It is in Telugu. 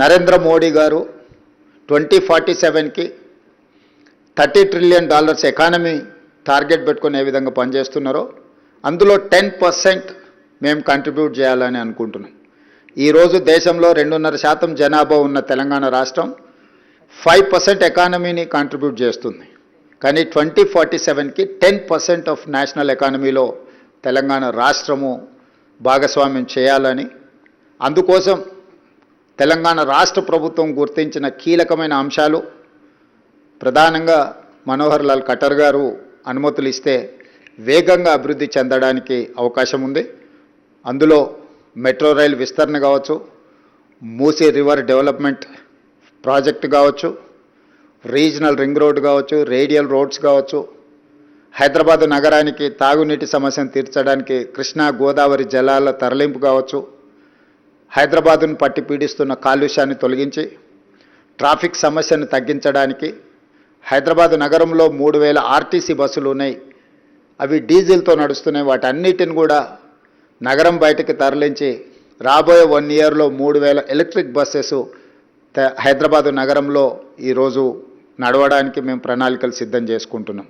నరేంద్ర మోడీ గారు 2047కి $30 ట్రిలియన్ ఎకానమీ టార్గెట్ పెట్టుకొని ఏ విధంగా పనిచేస్తున్నారో అందులో 10% మేము కంట్రిబ్యూట్ చేయాలని అనుకుంటున్నాం. ఈరోజు దేశంలో 2.5% జనాభా ఉన్న తెలంగాణ రాష్ట్రం 5% ఎకానమీని కంట్రిబ్యూట్ చేస్తుంది. కానీ 2047కి 10% ఆఫ్ నేషనల్ ఎకానమీలో తెలంగాణ రాష్ట్రము భాగస్వామ్యం చేయాలని, అందుకోసం తెలంగాణ రాష్ట్ర ప్రభుత్వం గుర్తించిన కీలకమైన అంశాలు ప్రధానంగా మనోహర్ లాల్ ఖట్టర్ గారు అనుమతులు ఇస్తే వేగంగా అభివృద్ధి చెందడానికి అవకాశం ఉంది. అందులో మెట్రో రైల్ విస్తరణ కావచ్చు, మూసీ రివర్ డెవలప్మెంట్ ప్రాజెక్టు కావచ్చు, రీజనల్ రింగ్ రోడ్ కావచ్చు, రేడియల్ రోడ్స్ కావచ్చు, హైదరాబాద్ నగరానికి తాగునీటి సమస్యను తీర్చడానికి కృష్ణా గోదావరి జలాల తరలింపు కావచ్చు, హైదరాబాదును పట్టి పీడిస్తున్న కాలుష్యాన్ని తొలగించి ట్రాఫిక్ సమస్యను తగ్గించడానికి హైదరాబాద్ నగరంలో 3000 ఆర్టీసీ బస్సులు ఉన్నాయి, అవి డీజిల్తో నడుస్తున్నాయి. వాటన్నిటిని కూడా నగరం బయటకు తరలించి రాబోయే 1 ఇయర్లో 3000 ఎలక్ట్రిక్ బస్సెస్ హైదరాబాదు నగరంలో ఈరోజు నడవడానికి మేము ప్రణాళికలు సిద్ధం చేసుకుంటున్నాం.